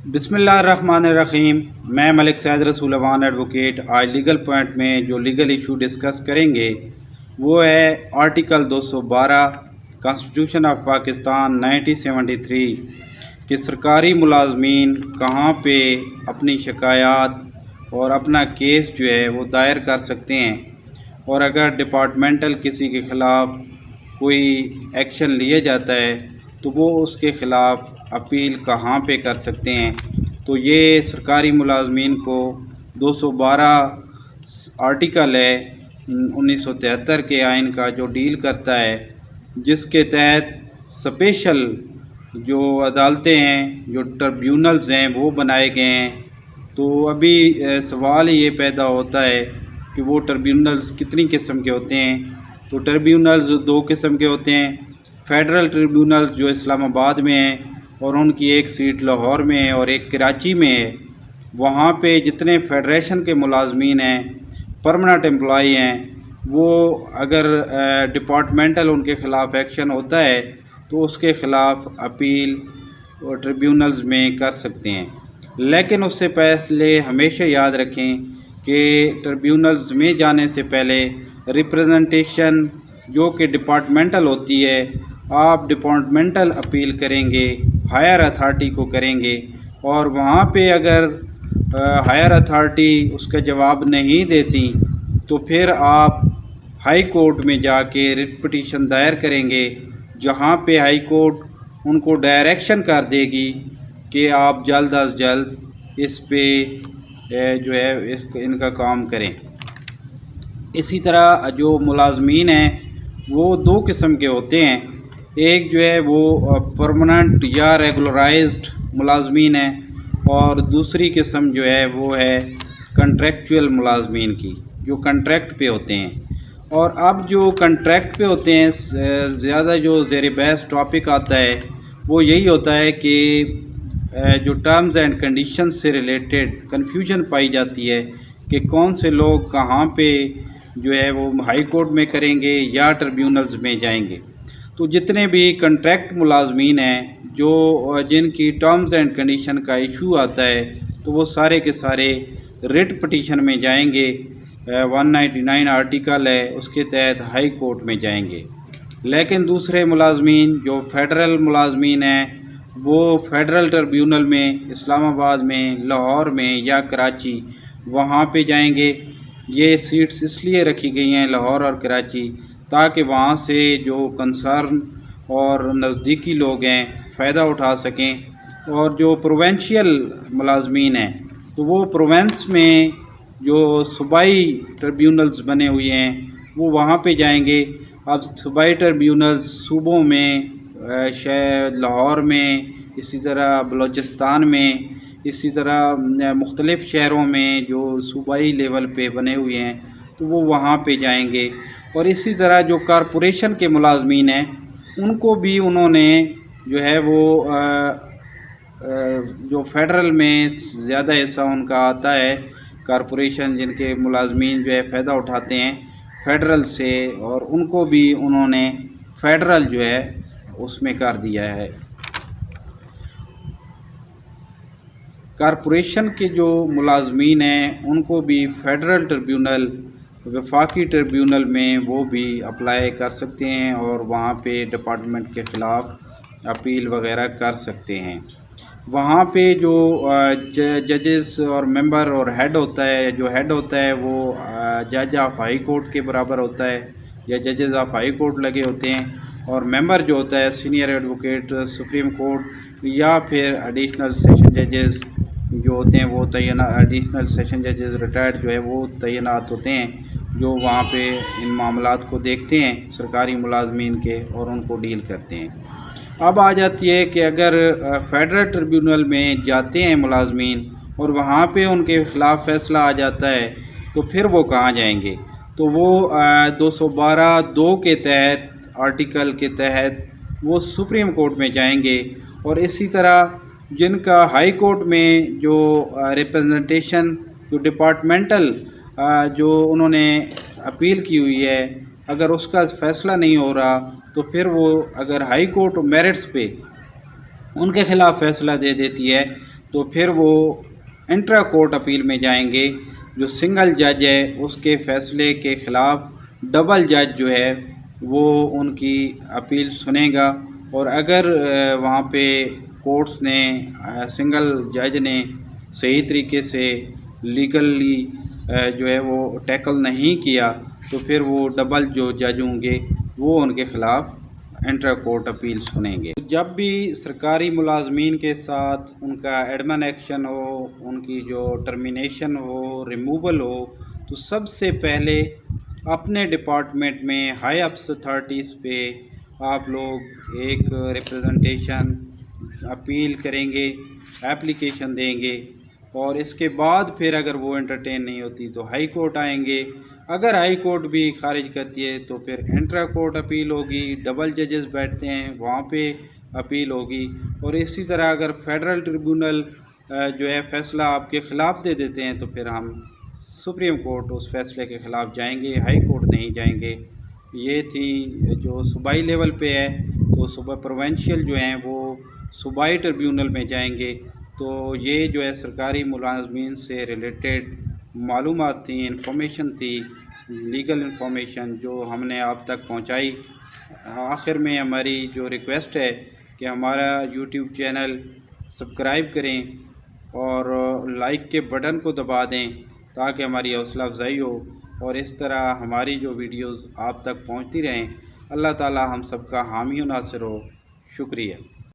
बिस्मिल्लाहिर्रहमानिर्रहीम। मैं मलिक सैद रसूल अवान एडवोकेट। आज लीगल पॉइंट में जो लीगल इशू डिस्कस करेंगे वो है आर्टिकल 212 कॉन्स्टिट्यूशन ऑफ पाकिस्तान 1973 कि सरकारी मुलाजमीन कहाँ पे अपनी शिकायत और अपना केस जो है वो दायर कर सकते हैं, और अगर डिपार्टमेंटल किसी के ख़िलाफ़ कोई एक्शन लिया जाता है तो वो उसके ख़िलाफ़ अपील कहाँ पे कर सकते हैं। तो ये सरकारी मुलाजमीन को 212 आर्टिकल है 1973 के आइन का जो डील करता है, जिसके तहत स्पेशल जो अदालतें हैं, जो ट्रिब्यूनल्स हैं वो बनाए गए हैं। तो अभी सवाल ये पैदा होता है कि वो ट्रिब्यूनल्स कितनी किस्म के होते हैं। तो ट्रिब्यूनल्स दो किस्म के होते हैं। फ़ेडरल ट्रिब्यूनल्स जो इस्लामाबाद में है और उनकी एक सीट लाहौर में है और एक कराची में है। वहाँ पे जितने फेडरेशन के मुलाजमीन हैं, परमानेंट एम्प्लॉई हैं, वो अगर डिपार्टमेंटल उनके ख़िलाफ़ एक्शन होता है तो उसके ख़िलाफ़ अपील और ट्रिब्यूनल्स में कर सकते हैं। लेकिन उससे पहले हमेशा याद रखें कि ट्रिब्यूनल्स में जाने से पहले रिप्रेजेंटेशन जो कि डिपार्टमेंटल होती है, आप डिपार्टमेंटल अपील करेंगे, हायर अथॉरिटी को करेंगे, और वहाँ पे अगर हायर अथॉरिटी उसका जवाब नहीं देती तो फिर आप हाई कोर्ट में जाके रिट पिटीशन दायर करेंगे, जहाँ पे हाई कोर्ट उनको डायरेक्शन कर देगी कि आप जल्द अज जल्द इस पे जो है इनका काम करें। इसी तरह जो मुलाजमीन हैं वो दो किस्म के होते हैं। एक जो है वो परमानेंट या रेगुलराइज्ड मुलाजमीन है, और दूसरी किस्म जो है वो है कंट्रैक्चुअल मुलाजमीन की, जो कंट्रैक्ट पे होते हैं। और अब जो कंट्रैक्ट पे होते हैं, ज़्यादा जो ज़ेर बहस टॉपिक आता है वो यही होता है कि जो टर्म्स एंड कंडीशंस से रिलेटेड कन्फ्यूजन पाई जाती है कि कौन से लोग कहाँ पे जो है वो हाई कोर्ट में करेंगे या ट्रिब्यूनल्स में जाएंगे। तो जितने भी कंट्रैक्ट मुलाजमीन हैं जो जिनकी टर्म्स एंड कंडीशन का इशू आता है, तो वो सारे के सारे रिट पिटीशन में जाएंगे। 199 आर्टिकल है, उसके तहत हाई कोर्ट में जाएंगे। लेकिन दूसरे मुलाजमीन जो फ़ेडरल मुलाजमीन हैं वो फ़ेडरल ट्रिब्यूनल में इस्लामाबाद में, लाहौर में या कराची वहाँ पे जाएंगे। ये सीट्स इसलिए रखी गई हैं लाहौर और कराची ताकि वहाँ से जो कंसर्न और नज़दीकी लोग हैं फ़ायदा उठा सकें। और जो प्रोवेंशियल मुलाजमीन हैं तो वो प्रोवेंस में जो सूबाई ट्रिब्यूनल्स बने हुए हैं वो वहाँ पे जाएंगे। अब सूबाई ट्रिब्यूनल्स सूबों में शायद लाहौर में, इसी तरह बलूचिस्तान में, इसी तरह मुख्तलिफ़ शहरों में जो सूबाई लेवल पे बने हुए हैं तो वो वहाँ पे जाएंगे। और इसी तरह जो कॉरपोरेशन के मुलाजमीन हैं उनको भी उन्होंने जो है वो जो फेडरल में ज़्यादा हिस्सा उनका आता है, कॉरपोरेशन जिनके मुलाजमीन जो है फ़ायदा उठाते हैं फेडरल से, और उनको भी उन्होंने फेडरल जो है उसमें कर दिया है। कॉरपोरेशन के जो मुलाजमीन हैं उनको भी फेडरल ट्रिब्यूनल, वफाकी ट्रिब्यूनल में वो भी अप्लाई कर सकते हैं और वहाँ पे डिपार्टमेंट के ख़िलाफ़ अपील वगैरह कर सकते हैं। वहाँ पे जो जजेस और मेंबर और हेड होता है, जो हेड होता है वो जज ऑफ हाई कोर्ट के बराबर होता है या जजेस ऑफ हाई कोर्ट लगे होते हैं, और मेंबर जो होता है सीनियर एडवोकेट सुप्रीम कोर्ट या फिर एडिशनल सेशन जजेस जो होते हैं वो एडिशनल सेशन जजेस रिटायर्ड जो है वो तैनात होते हैं, जो वहाँ पे इन मामलात को देखते हैं सरकारी मुलाजमीन के और उनको डील करते हैं। अब आ जाती है कि अगर फेडरल ट्रिब्यूनल में जाते हैं मुलाजमीन और वहाँ पे उनके ख़िलाफ़ फ़ैसला आ जाता है तो फिर वो कहाँ जाएंगे। तो वो 212(2) के तहत, आर्टिकल के तहत वो सुप्रीम कोर्ट में जाएंगे। और इसी तरह जिनका हाई कोर्ट में जो रिप्रेजेंटेशन, जो डिपार्टमेंटल जो उन्होंने अपील की हुई है, अगर उसका फ़ैसला नहीं हो रहा तो फिर वो अगर हाई कोर्ट मेरिट्स पे उनके ख़िलाफ़ फ़ैसला दे देती है तो फिर वो इंट्रा कोर्ट अपील में जाएंगे। जो सिंगल जज है उसके फैसले के ख़िलाफ़ डबल जज जो है वो उनकी अपील सुनेगा, और अगर वहाँ पे कोर्ट्स ने सिंगल जज ने सही तरीके से लीगली जो है वो टैकल नहीं किया, तो फिर वो डबल जो जज होंगे वो उनके ख़िलाफ़ इंटर कोर्ट अपील सुनेंगे। जब भी सरकारी मुलाजमीन के साथ उनका एडमिन एक्शन हो, उनकी जो टर्मिनेशन हो, रिमूवल हो, तो सबसे पहले अपने डिपार्टमेंट में हाई अप्स अथॉरिटीज़ पे आप लोग एक रिप्रेजेंटेशन अपील करेंगे, एप्लीकेशन देंगे, और इसके बाद फिर अगर वो एंटरटेन नहीं होती तो हाई कोर्ट आएंगे। अगर हाई कोर्ट भी खारिज करती है तो फिर इंट्रा कोर्ट अपील होगी, डबल जजेस बैठते हैं वहाँ पे अपील होगी। और इसी तरह अगर फेडरल ट्रिब्यूनल जो है फ़ैसला आपके ख़िलाफ़ दे देते हैं तो फिर हम सुप्रीम कोर्ट उस फैसले के ख़िलाफ़ जाएंगे, हाई कोर्ट नहीं जाएंगे। ये थी जो सूबाई लेवल पे है, तो सूबा प्रोविंशियल जो हैं वो सूबाई ट्रिब्यूनल में जाएंगे। तो ये जो है सरकारी मुलाजमीन से रिलेटेड मालूमात थी, इंफॉर्मेशन थी, लीगल इंफॉर्मेशन जो हमने आप तक पहुंचाई। आखिर में हमारी जो रिक्वेस्ट है कि हमारा यूट्यूब चैनल सब्सक्राइब करें और लाइक के बटन को दबा दें ताकि हमारी हौसला अफजाई हो और इस तरह हमारी जो वीडियोस आप तक पहुंचती रहें। अल्लाह ताला हम सबका हामी और नासिर हो। शुक्रिया।